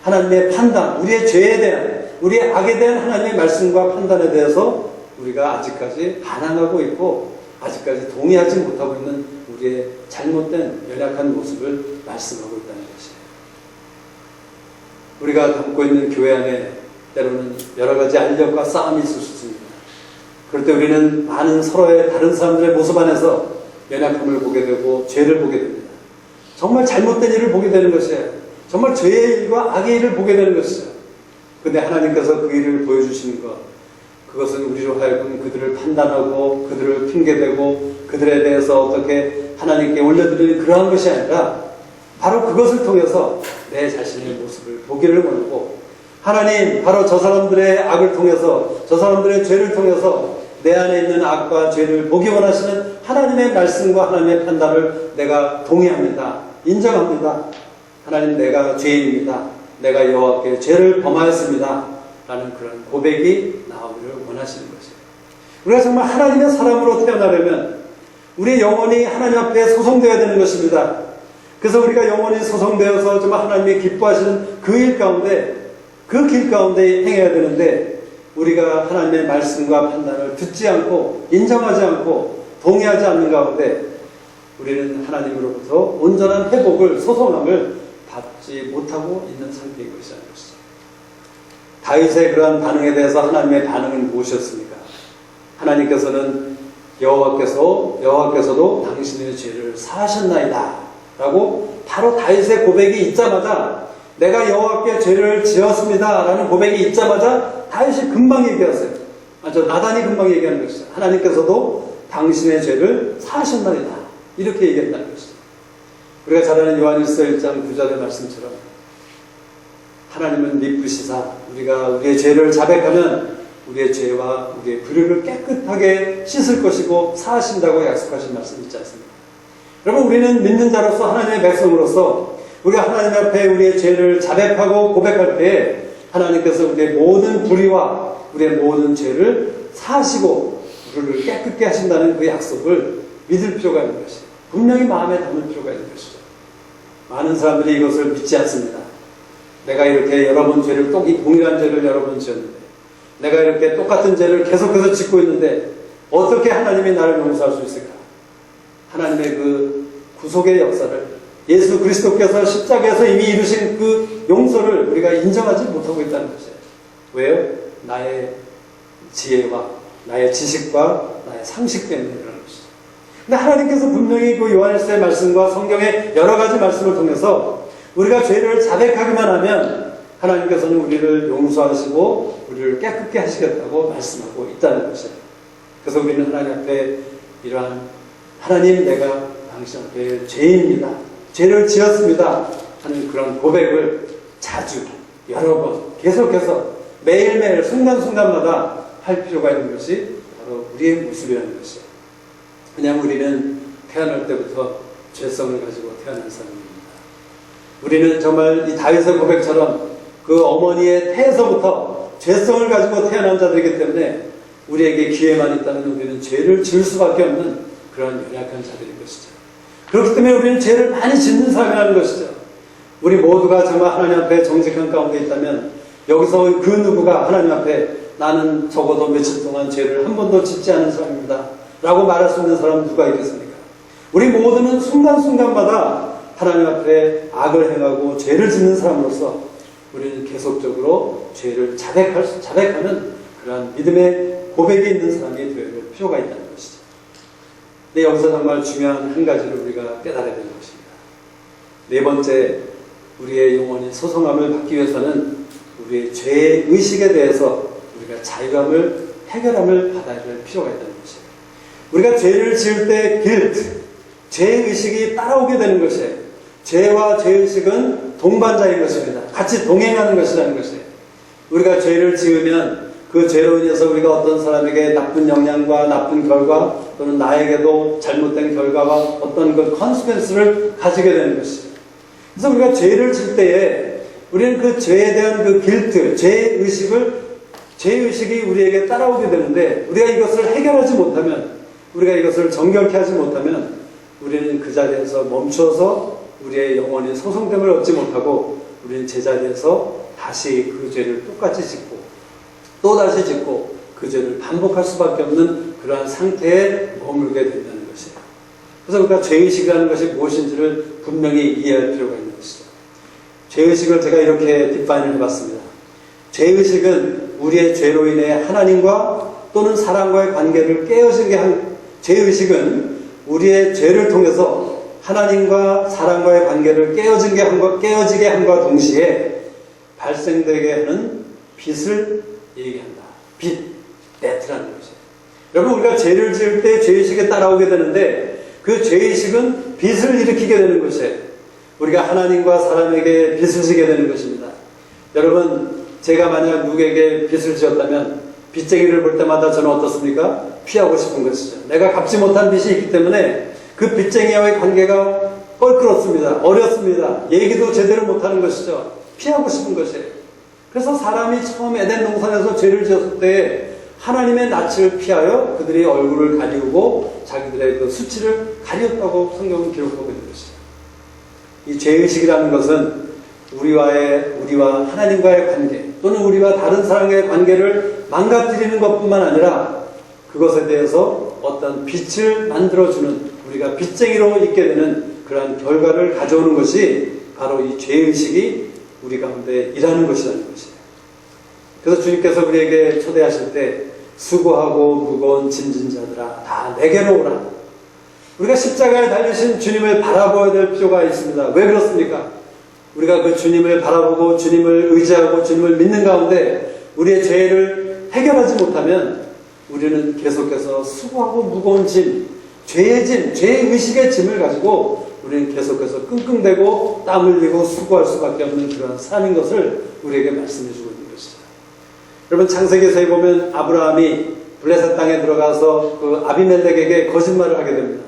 하나님의 판단, 우리의 죄에 대한, 우리의 악에 대한 하나님의 말씀과 판단에 대해서 우리가 아직까지 반항하고 있고 아직까지 동의하지 못하고 있는 우리의 잘못된 연약한 모습을 말씀하고 있다는 것이에요. 우리가 담고 있는 교회 안에 때로는 여러 가지 알력과 싸움이 있을 수 있습니다. 그럴 때 우리는 많은 서로의 다른 사람들의 모습 안에서 연약함을 보게 되고 죄를 보게 됩니다. 정말 잘못된 일을 보게 되는 것이에요. 정말 죄의 일과 악의 일을 보게 되는 것이죠. 그런데 하나님께서 그 일을 보여주시는 것, 그것은 우리로 하여금 그들을 판단하고 그들을 핑계대고 그들에 대해서 어떻게 하나님께 올려드리는 그러한 것이 아니라 바로 그것을 통해서 내 자신의 모습을 보기를 원하고, 하나님, 바로 저 사람들의 악을 통해서, 저 사람들의 죄를 통해서 내 안에 있는 악과 죄를 보기 원하시는 하나님의 말씀과 하나님의 판단을 내가 동의합니다. 인정합니다. 하나님, 내가 죄인입니다. 내가 여호와께 죄를 범하였습니다. 라는 그런 고백이 나오기를 원하시는 것이에요. 우리가 정말 하나님의 사람으로 태어나려면 우리의 영혼이 하나님 앞에 소송되어야 되는 것입니다. 그래서 우리가 영혼이 소송되어서 정말 하나님이 기뻐하시는 그 일 가운데, 그 길 가운데 행해야 되는데, 우리가 하나님의 말씀과 판단을 듣지 않고 인정하지 않고 동의하지 않는 가운데 우리는 하나님으로부터 온전한 회복을, 소송함을 받지 못하고 있는 상태인 것이라는 것이죠. 다윗의 그러한 반응에 대해서 하나님의 반응은 무엇이었습니까? 하나님께서는 여호와께서도 당신의 죄를 사하셨나이다 라고 바로 다윗의 고백이 있자마자, 내가 여호와께 죄를 지었습니다 라는 고백이 있자마자 다윗이 금방 얘기했어요. 나단이 금방 얘기하는 것이죠. 하나님께서도 당신의 죄를 사하셨나이다 이렇게 얘기했다는 것이죠. 우리가 잘 아는 요한일서 1장 9절의 말씀처럼 하나님은 미쁘시사 우리가 우리의 죄를 자백하면 우리의 죄와 우리의 불의를 깨끗하게 씻을 것이고 사하신다고 약속하신 말씀 있지 않습니까? 여러분, 우리는 믿는 자로서, 하나님의 백성으로서 우리가 하나님 앞에 우리의 죄를 자백하고 고백할 때에 하나님께서 우리의 모든 불의와 우리의 모든 죄를 사하시고 우리를 깨끗게 하신다는 그 약속을 믿을 필요가 있는 것이에요. 분명히 마음에 담을 필요가 있는 것이죠. 많은 사람들이 이것을 믿지 않습니다. 내가 이렇게 여러 번 죄를, 동일한 죄를 여러 번 지었는데, 내가 이렇게 똑같은 죄를 계속해서 짓고 있는데 어떻게 하나님이 나를 용서할 수 있을까? 하나님의 그 구속의 역사를, 예수 그리스도께서 십자가에서 이미 이루신 그 용서를 우리가 인정하지 못하고 있다는 것이에요. 왜요? 나의 지혜와 나의 지식과 나의 상식 때문에 그러는 것이죠. 근데 하나님께서 분명히 그 요한일서의 말씀과 성경의 여러 가지 말씀을 통해서 우리가 죄를 자백하기만 하면 하나님께서는 우리를 용서하시고 우리를 깨끗게 하시겠다고 말씀하고 있다는 것이에요. 그래서 우리는 하나님 앞에 이러한, 하나님, 내가 당신 앞에 죄인입니다, 죄를 지었습니다 하는 그런 고백을 자주, 여러 번, 계속해서 매일매일 순간순간마다 할 필요가 있는 것이 바로 우리의 모습이라는 것이에요. 그냥 우리는 태어날 때부터 죄성을 가지고 태어난 사람입니다. 우리는 정말 이 다윗의 고백처럼 그 어머니의 태에서부터 죄성을 가지고 태어난 자들이기 때문에 우리에게 기회만 있다면 우리는 죄를 지을 수밖에 없는 그런 연약한 자들인 것이죠. 그렇기 때문에 우리는 죄를 많이 짓는 사람이라는 것이죠. 우리 모두가 정말 하나님 앞에 정직한 가운데 있다면 여기서 그 누구가 하나님 앞에 나는 적어도 며칠 동안 죄를 한 번도 짓지 않은 사람입니다 라고 말할 수 있는 사람은 누가 있겠습니까? 우리 모두는 순간순간마다 하나님 앞에 악을 행하고 죄를 짓는 사람으로서 우리는 계속적으로 죄를 자백하는 그러한 믿음의 고백이 있는 사람이 되어야 될 필요가 있다는 것이죠. 근데 여기서 정말 중요한 한 가지를 우리가 깨달아야 되는 것입니다. 네 번째, 우리의 영혼이 소성함을 받기 위해서는 우리의 죄의 의식에 대해서 우리가 자유함을, 해결함을 받아야 될 필요가 있다는 것이에요. 우리가 죄를 지을 때 guilt, 죄의식이 따라오게 되는 것이에요. 죄와 죄의식은 동반자인 것입니다. 같이 동행하는 것이라는 것이에요. 우리가 죄를 지으면 그 죄로 인해서 우리가 어떤 사람에게 나쁜 영향과 나쁜 결과 또는 나에게도 잘못된 결과와 어떤 그 컨시퀀스를 가지게 되는 것이죠. 그래서 우리가 죄를 질 때에 우리는 그 죄에 대한 그 길트, 죄의식이 우리에게 따라오게 되는데 우리가 이것을 해결하지 못하면, 우리가 이것을 정결케 하지 못하면 우리는 그 자리에서 멈춰서 우리의 영혼이 소성됨을 얻지 못하고 우리는 제자리에서 다시 그 죄를 똑같이 짓고 또다시 짓고 그 죄를 반복할 수밖에 없는 그러한 상태에 머물게 된다는 것이에요. 그래서 우리가 죄의식이라는 것이 무엇인지를 분명히 이해할 필요가 있는 것이죠. 죄의식을 제가 이렇게 뒷반을 해봤습니다. 죄의식은 우리의 죄로 인해 하나님과 또는 사람과의 관계를 깨어지게 한, 죄의식은 우리의 죄를 통해서 하나님과 사람과의 관계를 깨어지게 함과 동시에 발생되게 하는 빚을 얘기한다. 빚, 데트라는 것이에요. 여러분, 우리가 죄를 지을 때 죄의식에 따라오게 되는데 그 죄의식은 빚을 일으키게 되는 것이에요. 우리가 하나님과 사람에게 빚을 지게 되는 것입니다. 여러분, 제가 만약 누구에게 빚을 지었다면 빚쟁이를 볼 때마다 저는 어떻습니까? 피하고 싶은 것이죠. 내가 갚지 못한 빚이 있기 때문에 그 빚쟁이와의 관계가 껄끄럽습니다. 어렵습니다. 얘기도 제대로 못하는 것이죠. 피하고 싶은 것이에요. 그래서 사람이 처음 에덴 동산에서 죄를 지었을 때 하나님의 낯을 피하여 그들이 얼굴을 가리우고 자기들의 그 수치를 가리웠다고 성경은 기록하고 있는 것이죠. 이 죄의식이라는 것은 우리와 하나님과의 관계 또는 우리와 다른 사람과의 관계를 망가뜨리는 것뿐만 아니라 그것에 대해서 어떤 빚을 만들어주는, 우리가 빚쟁이로 있게 되는 그러한 결과를 가져오는 것이 바로 이 죄의식이 우리 가운데 일하는 것이라는 것이에요. 그래서 주님께서 우리에게 초대하실 때 수고하고 무거운 짐진 자들아 다 내게로 오라. 우리가 십자가에 달리신 주님을 바라보아야 될 필요가 있습니다. 왜 그렇습니까? 우리가 그 주님을 바라보고 주님을 의지하고 주님을 믿는 가운데 우리의 죄를 해결하지 못하면 우리는 계속해서 수고하고 무거운 짐, 죄의 짐, 죄의식의 짐을 가지고 우리는 계속해서 끙끙대고 땀 흘리고 수고할 수밖에 없는 그런 삶인 것을 우리에게 말씀해 주고 있는 것이죠. 여러분, 창세기에서 보면 아브라함이 블레셋 땅에 들어가서 그 아비멜렉에게 거짓말을 하게 됩니다.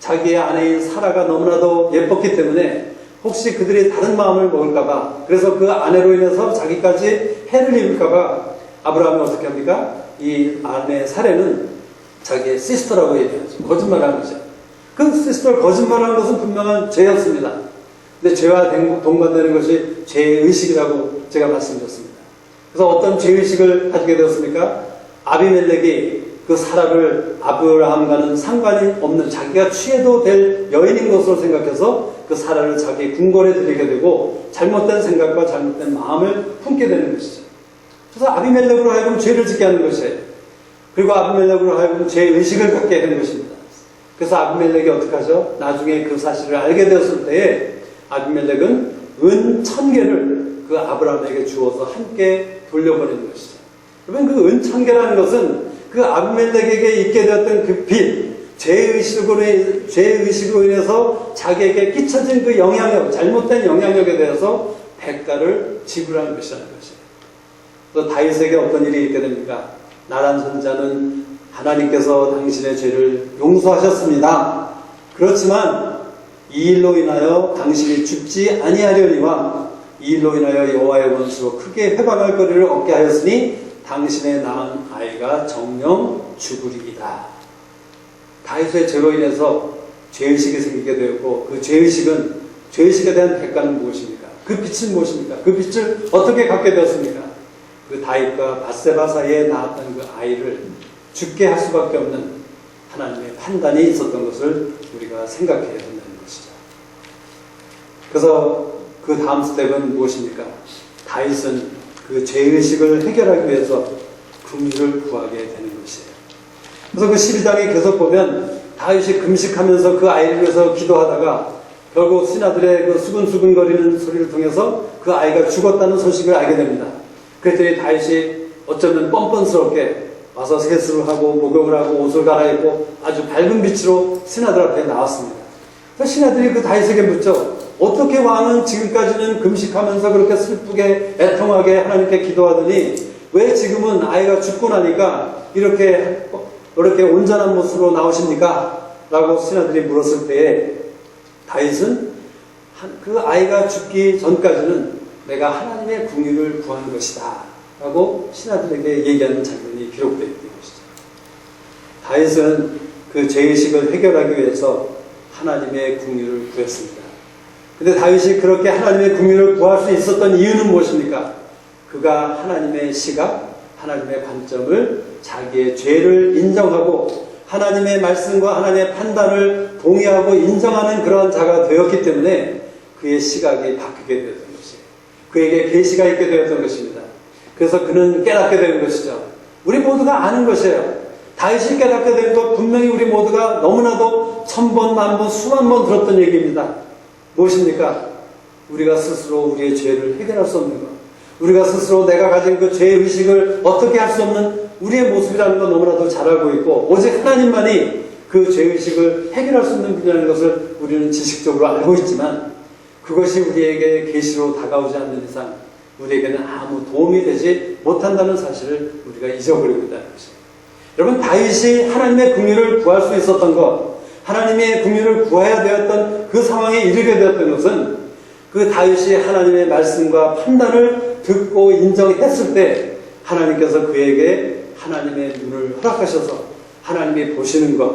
자기의 아내인 사라가 너무나도 예뻤기 때문에 혹시 그들이 다른 마음을 먹을까봐, 그래서 그 아내로 인해서 자기까지 해를 입을까봐 아브라함이 어떻게 합니까? 이 아내 사례는 자기의 시스터라고 얘기하죠. 거짓말을 하는 거죠. 그 시스터 거짓말하는 것은 분명한 죄였습니다. 근데 죄와 동반되는 것이 죄의식이라고 제가 말씀드렸습니다. 그래서 어떤 죄의식을 가지게 되었습니까? 아비멜렉이 그 사라를 아브라함과는 상관이 없는, 자기가 취해도 될 여인인 것으로 생각해서 그 사라를 자기 궁궐에 들이게 되고 잘못된 생각과 잘못된 마음을 품게 되는 것이죠. 그래서 아비멜렉으로 하여금 죄를 짓게 하는 것이에요. 그리고 아비멜렉으로 하여금 죄의식을 갖게 하는 것입니다. 그래서 아비멜렉이 어떻게 하죠? 나중에 그 사실을 알게 되었을 때에 아비멜렉은 은 1000개를 그 아브라함에게 주어서 함께 돌려보내는 것이죠. 여러분, 그 은 1000개라는 것은 그 아비멜렉에게 있게 되었던 그 빚, 죄의식으로 인해서 자기에게 끼쳐진 그 영향력, 잘못된 영향력에 대해서 대가를 지불하는 것이라는 것이에요. 또 다윗에게 어떤 일이 있게 됩니까? 나란 선자는 하나님께서 당신의 죄를 용서하셨습니다. 그렇지만 이 일로 인하여 당신이 죽지 아니하려니와 이 일로 인하여 여호와의 원수로 크게 회방할 거리를 얻게 하였으니 당신의 낳은 아이가 정령 죽으리이다. 다윗의 죄로 인해서 죄의식이 생기게 되었고 그 죄의식에 대한 대가는 무엇입니까? 그 빚은 무엇입니까? 그 빚을 어떻게 갚게 되었습니까? 그 다윗과 밧세바 사이에 낳았던 그 아이를 죽게 할 수밖에 없는 하나님의 판단이 있었던 것을 우리가 생각해야 된다는 것이죠. 그래서 그 다음 스텝은 무엇입니까? 다윗은 그 죄의식을 해결하기 위해서 긍휼을 구하게 되는 것이에요. 그래서 그 12장에 계속 보면 다윗이 금식하면서 그 아이를 위해서 기도하다가 결국 신하들의 그 수근수근거리는 소리를 통해서 그 아이가 죽었다는 소식을 알게 됩니다. 그랬더니 다윗이 어쩌면 뻔뻔스럽게 와서 세수를 하고 목욕을 하고 옷을 갈아입고 아주 밝은 빛으로 신하들 앞에 나왔습니다. 신하들이 그 다윗에게 묻죠. 어떻게 왕은 지금까지는 금식하면서 그렇게 슬프게 애통하게 하나님께 기도하더니 왜 지금은 아이가 죽고 나니까 이렇게 온전한 모습으로 나오십니까? 라고 신하들이 물었을 때에 다윗은 그 아이가 죽기 전까지는 내가 하나님의 궁유를 구한 것이다 라고 신하들에게 얘기하는 장면이 기록되어 있는 것이죠. 다윗은 그 죄의식을 해결하기 위해서 하나님의 궁유를 구했습니다. 근데 다윗이 그렇게 하나님의 궁유를 구할 수 있었던 이유는 무엇입니까? 그가 하나님의 시각, 하나님의 관점을 자기의 죄를 인정하고 하나님의 말씀과 하나님의 판단을 동의하고 인정하는 그러한 자가 되었기 때문에 그의 시각이 바뀌게 되었던 것이에요. 그에게 계시가 있게 되었던 것입니다. 그래서 그는 깨닫게 되는 것이죠. 우리 모두가 아는 것이에요. 다윗이 깨닫게 된 것 분명히 우리 모두가 너무나도 1000번, 만번, 수만 번 들었던 얘기입니다. 무엇입니까? 우리가 스스로 우리의 죄를 해결할 수 없는 것. 우리가 스스로 내가 가진 그 죄의식을 어떻게 할 수 없는 우리의 모습이라는 건 너무나도 잘 알고 있고 오직 하나님만이 그 죄의식을 해결할 수 있는 분이라는 것을 우리는 지식적으로 알고 있지만 그것이 우리에게 계시로 다가오지 않는 이상 우리에게는 아무 도움이 되지 못한다는 사실을 우리가 잊어버리고 있다는 것입니다. 여러분, 다윗이 하나님의 긍휼을 구할 수 있었던 것, 하나님의 긍휼을 구해야 되었던 그 상황에 이르게 되었던 것은 그 다윗이 하나님의 말씀과 판단을 듣고 인정했을 때 하나님께서 그에게 하나님의 눈을 허락하셔서 하나님이 보시는 것,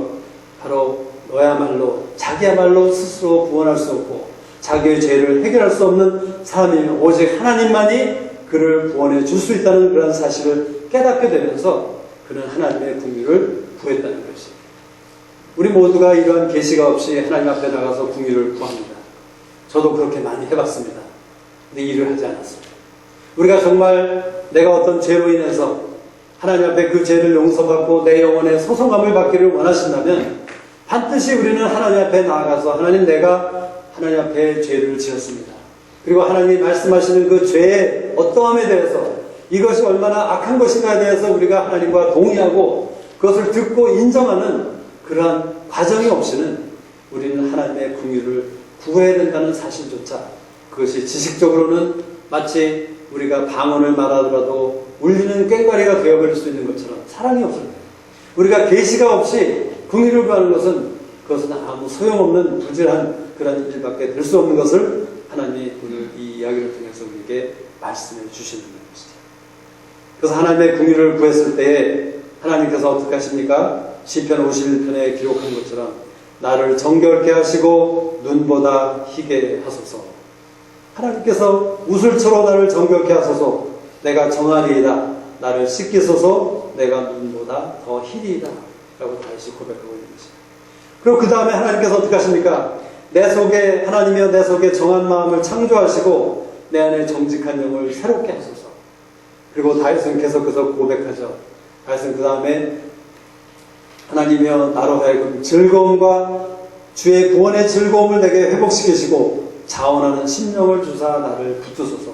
바로 너야말로 자기야말로 스스로 구원할 수 없고 자기의 죄를 해결할 수 없는 사람이며 오직 하나님만이 그를 구원해 줄 수 있다는 그런 사실을 깨닫게 되면서 그는 하나님의 긍휼을 구했다는 것입니다. 우리 모두가 이러한 계시가 없이 하나님 앞에 나가서 긍휼을 구합니다. 저도 그렇게 많이 해봤습니다. 근데 일을 하지 않았습니다. 우리가 정말 내가 어떤 죄로 인해서 하나님 앞에 그 죄를 용서받고 내 영혼의 소송감을 받기를 원하신다면 반드시 우리는 하나님 앞에 나아가서 하나님, 내가 하나님 앞에 죄를 지었습니다. 그리고 하나님이 말씀하시는 그 죄의 어떠함에 대해서 이것이 얼마나 악한 것인가에 대해서 우리가 하나님과 동의하고 그것을 듣고 인정하는 그러한 과정이 없이는 우리는 하나님의 긍휼을 구해야 된다는 사실조차 그것이 지식적으로는 마치 우리가 방언을 말하더라도 울리는 꽹과리가 되어버릴 수 있는 것처럼 사랑이 없을 때 우리가 계시가 없이 긍휼을 구하는 것은 그것은 아무 소용없는 부질한 그런 일밖에 될 수 없는 것을 하나님이 오늘 이 이야기를 통해서 우리에게 말씀해 주시는 것이죠. 그래서 하나님의 긍휼을 구했을 때에 하나님께서 어떻게 하십니까? 시편 51편에 기록한 것처럼 나를 정결케 하시고 눈보다 희게 하소서. 하나님께서 우슬초로 나를 정결케 하소서. 내가 정하리이다. 나를 씻기소서. 내가 눈보다 더 희리이다. 라고 다시 고백하고 있는 것입니다. 그리고 그 다음에 하나님께서 어떻게 하십니까? 내 속에 하나님이여 내 속에 정한 마음을 창조하시고 내 안에 정직한 영을 새롭게 하소서. 그리고 다윗은 계속해서 고백하죠. 다윗은 그 다음에 하나님이여 나로 하여금 즐거움과 주의 구원의 즐거움을 내게 회복시키시고 자원하는 심령을 주사 나를 붙드소서.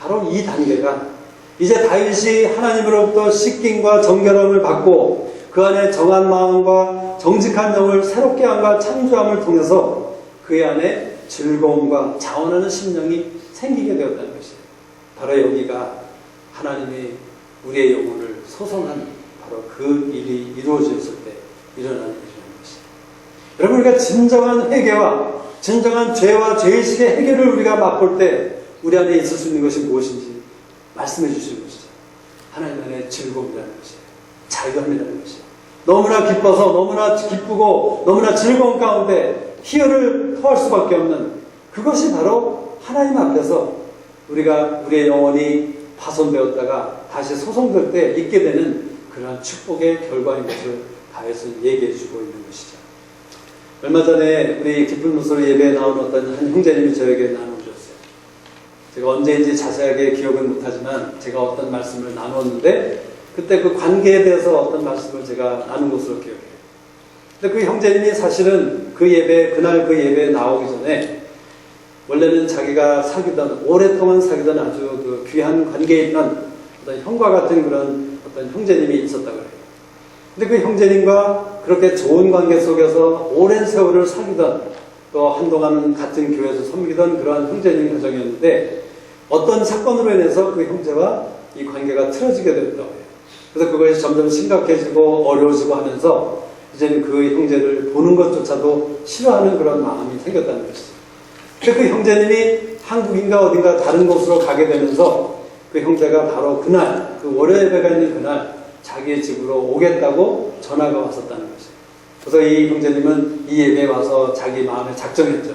바로 이 단계가 이제 다윗이 하나님으로부터 씻김과 정결함을 받고 그 안에 정한 마음과 정직한 영을 새롭게 함과 창조함을 통해서 그의 안에 즐거움과 자원하는 심령이 생기게 되었다는 것이에요. 바로 여기가 하나님이 우리의 영혼을 소선한 바로 그 일이 이루어졌을 때 일어나는 일이라는 것이에요. 여러분, 우리가 진정한 회개와 진정한 죄와 죄의식의 해결을 우리가 맛볼 때 우리 안에 있을 수 있는 것이 무엇인지 말씀해 주시는 것이죠. 하나님 안에 즐거움이라는 것이에요. 자유함이라는 것이에요. 너무나 기뻐서 너무나 기쁘고 너무나 즐거운 가운데 희열을 토할 수밖에 없는 그것이 바로 하나님 앞에서 우리가 우리의 영혼이 파손되었다가 다시 소송될 때 있게 되는 그러한 축복의 결과인 것을 다윗은 얘기해 주고 있는 것이죠. 얼마 전에 우리 깊은 무소리 예배에 나온 어떤 한 형제님이 저에게 나눠주셨어요. 제가 언제인지 자세하게 기억은 못하지만 제가 어떤 말씀을 나눴는데 그때 그 관계에 대해서 어떤 말씀을 제가 나눈 것으로 기억해요. 근데 그 형제님이 사실은 그 예배, 그날 그 예배에 나오기 전에 원래는 자기가 사귀던, 오랫동안 사귀던 아주 그 귀한 관계에 있던 어떤 형과 같은 그런 어떤 형제님이 있었다고 해요. 근데 그 형제님과 그렇게 좋은 관계 속에서 오랜 세월을 살기던 또 한동안은 같은 교회에서 섬기던 그러한 형제님 가정이었는데 어떤 사건으로 인해서 그 형제와 이 관계가 틀어지게 된다고 해요. 그래서 그것이 점점 심각해지고 어려워지고 하면서 이제는 그 형제를 보는 것조차도 싫어하는 그런 마음이 생겼다는 것이죠. 근데 그 형제님이 한국인가 어딘가 다른 곳으로 가게 되면서 그 형제가 바로 그날, 그 월요 예배가 있는 그날 자기의 집으로 오겠다고 전화가 왔었다는 것이죠. 그래서 이 형제님은 이 예배에 와서 자기 마음에 작정했죠.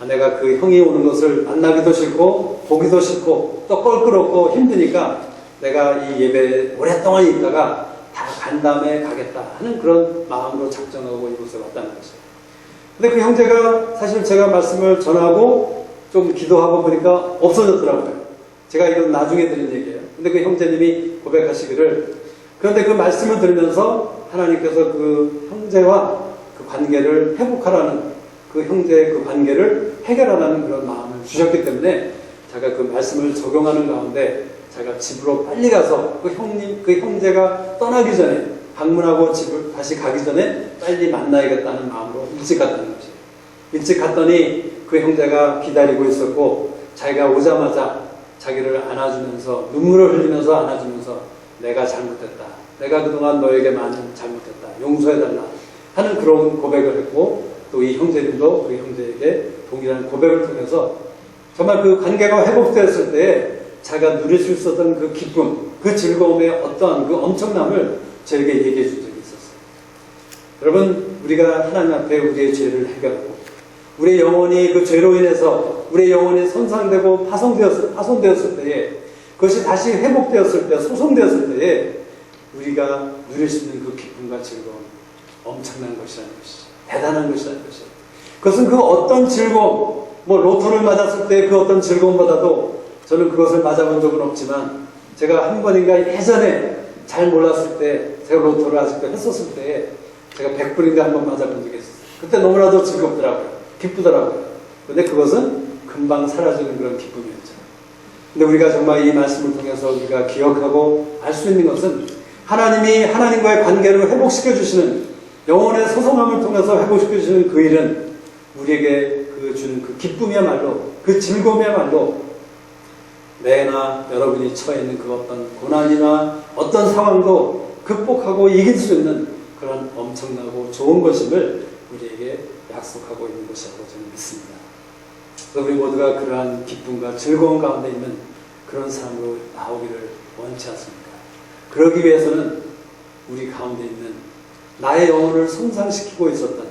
내가 그 형이 오는 것을 만나기도 싫고 보기도 싫고 또 껄끄럽고 힘드니까 내가 이 예배에 오랫동안 있다가 다 간 다음에 가겠다 하는 그런 마음으로 작정하고 이곳에 왔다는 것이죠. 근데 그 형제가 사실 제가 말씀을 전하고 좀 기도하고 보니까 없어졌더라고요. 제가 이건 나중에 들은 얘기예요. 근데 그 형제님이 고백하시기를 그런데 그 말씀을 들으면서 하나님께서 그 형제와 그 관계를 회복하라는 그 형제의 그 관계를 해결하라는 그런 마음을 주셨기 때문에 제가 그 말씀을 적용하는 가운데 제가 집으로 빨리 가서 그 형제가 떠나기 전에 방문하고 집을 다시 가기 전에 빨리 만나야겠다는 마음으로 일찍 갔다는 것이에요. 일찍 갔더니 그 형제가 기다리고 있었고 자기가 오자마자 자기를 안아주면서 눈물을 흘리면서 안아주면서 내가 잘못했다. 내가 그동안 너에게 많이 잘못했다. 용서해달라 하는 그런 고백을 했고 또 이 형제님도 그 형제에게 동일한 고백을 통해서 정말 그 관계가 회복되었을 때 자기가 누릴 수 있었던 그 기쁨, 그 즐거움의 어떠한 그 엄청남을 저에게 얘기해 준 적이 있었어요. 여러분, 우리가 하나님 앞에 우리의 죄를 해결하고 우리의 영혼이 그 죄로 인해서 우리의 영혼이 손상되고 파손되었을 때에 그것이 다시 회복되었을 때, 소송되었을 때에 우리가 누릴 수 있는 그 기쁨과 즐거움 엄청난 것이라는 것이죠. 대단한 것이라는 것이죠. 그것은 그 어떤 즐거움, 뭐 로또를 맞았을 때 그 어떤 즐거움보다도 저는 그것을 맞아본 적은 없지만 제가 한 번인가 예전에 잘 몰랐을 때 제가 로또를 아직도 했었을 때 제가 100불인가 한 번 맞아본 적이 있었어요. 그때 너무나도 즐겁더라고요. 기쁘더라고요. 근데 그것은 금방 사라지는 그런 기쁨이었죠. 근데 우리가 정말 이 말씀을 통해서 우리가 기억하고 알 수 있는 것은 하나님이 하나님과의 관계를 회복시켜 주시는 영혼의 소송함을 통해서 회복시켜 주시는 그 일은 우리에게 그 주는 그 기쁨이야말로 그 즐거움이야말로 내나 여러분이 처해 있는 그 어떤 고난이나 어떤 상황도 극복하고 이길 수 있는 그런 엄청나고 좋은 것임을 우리에게 약속하고 있는 것이라고 저는 믿습니다. 그래서 우리 모두가 그러한 기쁨과 즐거움 가운데 있는 그런 삶으로 나오기를 원치 않습니까? 그러기 위해서는 우리 가운데 있는 나의 영혼을 손상시키고 있었던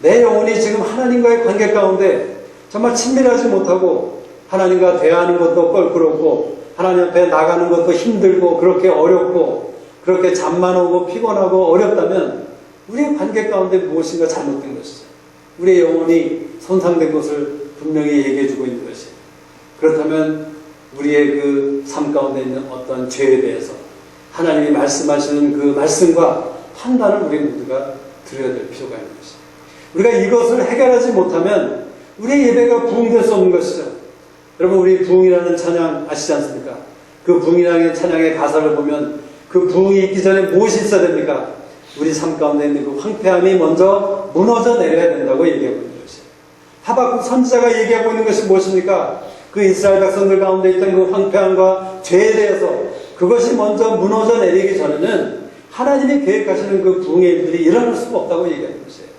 내 영혼이 지금 하나님과의 관계 가운데 정말 친밀하지 못하고 하나님과 대화하는 것도 껄끄럽고 하나님 앞에 나가는 것도 힘들고 그렇게 어렵고 그렇게 잠만 오고 피곤하고 어렵다면 우리의 관계 가운데 무엇인가 잘못된 것이죠. 우리의 영혼이 손상된 것을 분명히 얘기해주고 있는 것이에요. 그렇다면 우리의 그 삶 가운데 있는 어떤 죄에 대해서 하나님이 말씀하시는 그 말씀과 판단을 우리 모두가 드려야 될 필요가 있는 것이죠. 우리가 이것을 해결하지 못하면 우리의 예배가 부흥될 수 없는 것이죠. 여러분, 우리 부흥이라는 찬양 아시지 않습니까? 그 부흥이라는 찬양의 가사를 보면 그 부흥이 있기 전에 무엇이 있어야 됩니까? 우리 삶 가운데 있는 그 황폐함이 먼저 무너져 내려야 된다고 얘기하고 있는 것이에요. 하박국 선지자가 얘기하고 있는 것이 무엇입니까? 그 이스라엘 백성들 가운데 있던 그 황폐함과 죄에 대해서 그것이 먼저 무너져 내리기 전에는 하나님이 계획하시는 그 부흥의 일들이 일어날 수가 없다고 얘기하는 것이에요.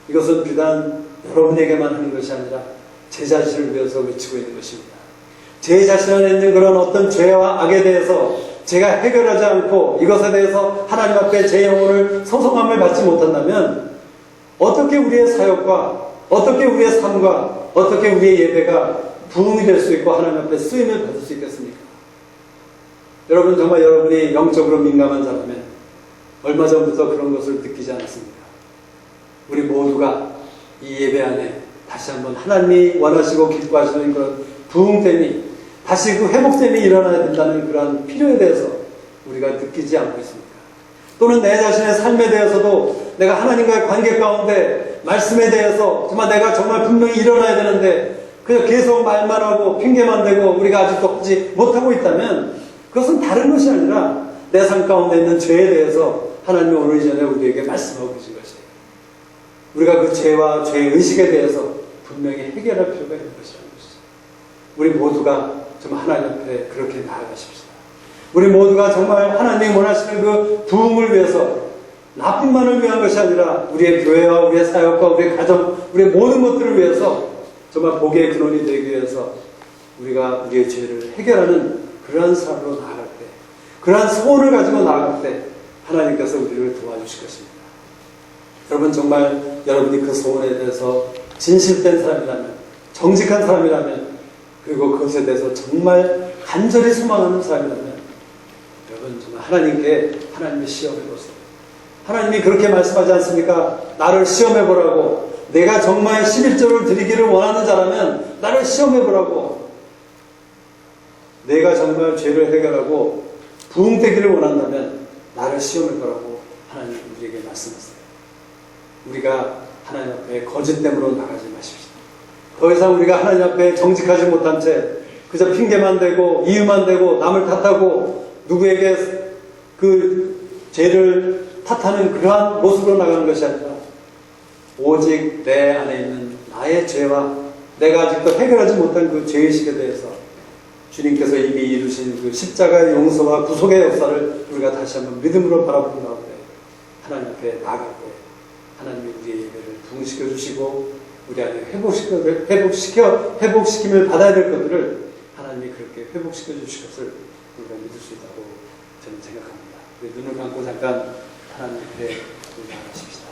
이것은 비단 여러분에게만 하는 것이 아니라 제 자신을 위해서 외치고 있는 것입니다. 제 자신 안에 있는 그런 어떤 죄와 악에 대해서 제가 해결하지 않고 이것에 대해서 하나님 앞에 제 영혼을 소송함을 받지 못한다면 어떻게 우리의 사역과 어떻게 우리의 삶과 어떻게 우리의 예배가 부흥이 될 수 있고 하나님 앞에 쓰임을 받을 수 있겠습니까? 여러분, 정말 여러분이 영적으로 민감한 자라면 얼마 전부터 그런 것을 느끼지 않았습니까? 우리 모두가 이 예배 안에 다시 한번 하나님이 원하시고 기뻐하시는 그런 부흥됨이 다시 그 회복됨이 일어나야 된다는 그런 필요에 대해서 우리가 느끼지 않고 있습니까? 또는 내 자신의 삶에 대해서도 내가 하나님과의 관계 가운데 말씀에 대해서 내가 정말 분명히 일어나야 되는데 그냥 계속 말만 하고 핑계만 대고 우리가 아직도 하지 못하고 있다면 그것은 다른 것이 아니라 내 삶 가운데 있는 죄에 대해서 하나님이 오늘 전에 우리에게 말씀하고 계신 것이에요. 우리가 그 죄와 죄의 의식에 대해서 분명히 해결할 필요가 있는 것이라는 것이죠. 우리 모두가 좀 하나님 앞에 그렇게 나아가십시다. 우리 모두가 정말 하나님이 원하시는 그 부흥을 위해서 나뿐만을 위한 것이 아니라 우리의 교회와 우리의 사역과 우리의 가정, 우리의 모든 것들을 위해서 정말 복의 근원이 되기 위해서 우리가 우리의 죄를 해결하는 그러한 삶으로 나아갈 때, 그러한 소원을 가지고 나아갈 때 하나님께서 우리를 도와주실 것입니다. 여러분 정말 여러분이 그 소원에 대해서 진실된 사람이라면, 정직한 사람이라면, 그리고 그것에 대해서 정말 간절히 소망하는 사람이라면 여러분 정말 하나님께 하나님의 시험해 보세요. 하나님이 그렇게 말씀하지 않습니까? 나를 시험해 보라고. 내가 정말 11조를 드리기를 원하는 자라면 나를 시험해 보라고. 내가 정말 죄를 해결하고 부흥되기를 원한다면 나를 시험해 보라고 하나님 우리에게 말씀하세요. 우리가 하나님 앞에 거짓됨으로 나가지 마십시오. 더 이상 우리가 하나님 앞에 정직하지 못한 채 그저 핑계만 대고 이유만 대고 남을 탓하고 누구에게 그 죄를 탓하는 그러한 모습으로 나가는 것이 아니라 오직 내 안에 있는 나의 죄와 내가 아직도 해결하지 못한 그 죄의식에 대해서 주님께서 이미 이루신 그 십자가의 용서와 구속의 역사를 우리가 다시 한번 믿음으로 바라보는 가운데 하나님 앞에 나아갈 때 하나님이 우리의 예배를 부흥시켜 주시고 우리 안에 회복시킴을 받아야 될 것들을 하나님이 그렇게 회복시켜 주실 것을 우리가 믿을 수 있다고 저는 생각합니다. 눈을 감고 잠깐 하나님 앞에 나아가십시다.